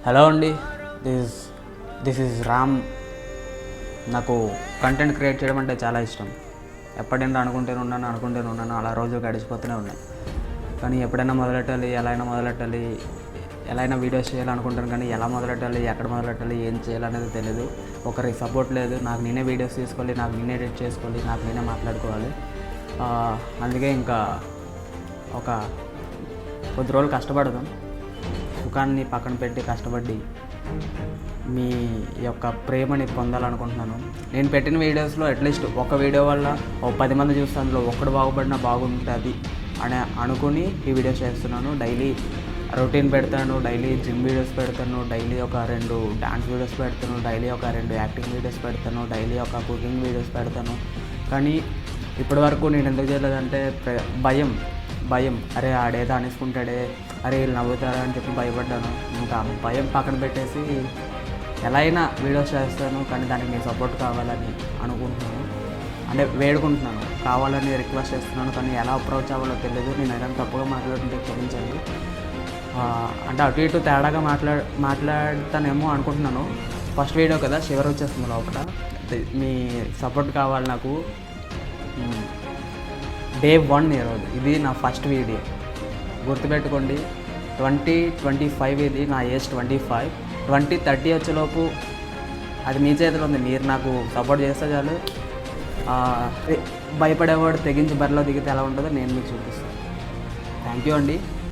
Hello అండి, this is Ram. నాకు content create చేయడం అంటే చాలా ఇష్టం. ఎప్పుడైనా అనుకుంటూనే ఉన్నాను. అలా రోజులు గడిచిపోతూనే ఉన్నాయి. కానీ ఎప్పుడైనా మొదలెట్టాలి, ఎలా అయినా వీడియోస్ చేయాలనుకుంటాను. కానీ ఎలా మొదలెట్టాలి, ఎక్కడ మొదలెట్టాలి, ఏం చేయాలనేది తెలియదు. ఒకరి సపోర్ట్ లేదు. నాకు నేనే వీడియోస్ తీసుకోవాలి, నాకు నేనే ఎడిట్ చేసుకోవాలి, నాకు నేనే మాట్లాడుకోవాలి. అందుకే ఇంకా ఒక కొద్ది రోజులు కష్టపడదాం. సుఖాన్ని పక్కన పెట్టి కష్టపడి మీ యొక్క ప్రేమని పొందాలనుకుంటున్నాను. నేను పెట్టిన వీడియోస్లో అట్లీస్ట్ ఒక వీడియో వల్ల 10 మంది చూస్తే అందులో ఒక్కడు బాగుపడినా బాగుంటుంది అని అనుకుని ఈ వీడియోస్ చేస్తున్నాను. డైలీ రొటీన్ పెడతాను, డైలీ జిమ్ వీడియోస్ పెడతాను, డైలీ ఒక 2 డాన్స్ వీడియోస్ పెడతాను, డైలీ ఒక 2 యాక్టింగ్ వీడియోస్ పెడతాను, డైలీ ఒక కుకింగ్ వీడియోస్ పెడతాను. కానీ ఇప్పటి వరకు నేను ఎందుకు చేయలేదంటే భయం. అరే ఆడేదో అనేసుకుంటాడే, అరే వీళ్ళు నవ్వుతారా అని చెప్పి భయపడ్డాను. ఇంకా భయం పక్కన పెట్టేసి ఎలా అయినా వీడియోస్ చేస్తాను. కానీ దానికి మీ సపోర్ట్ కావాలని అనుకుంటున్నాను, అంటే వేడుకుంటున్నాను, కావాలని రిక్వెస్ట్ చేస్తున్నాను. కానీ ఎలా అప్రోచ్ అవ్వాలో తెలియదు. నేను ఏదైనా తప్పుగా మాట్లాడుతుంటే క్షమించండి. అంటే అటు ఇటు తేడాగా మాట్లాడతానేమో అనుకుంటున్నాను. ఫస్ట్ వీడియో కదా, షివర్ వచ్చేస్తుంది లోపల. మీ సపోర్ట్ కావాలి నాకు. డే 1 ఈరోజు. ఇది నా ఫస్ట్ వీడియో, గుర్తుపెట్టుకోండి. 2025 ఇది. నా ఏజ్ 25. 2030 వచ్చేలోపు అది మీ చేతిలో ఉంది. మీరు నాకు సపోర్ట్ చేస్తే చాలు. భయపడేవాడు తెగించి బరిలో దిగితే ఎలా ఉంటుందో నేను మీకు చూపిస్తాను. థ్యాంక్ యూ అండి.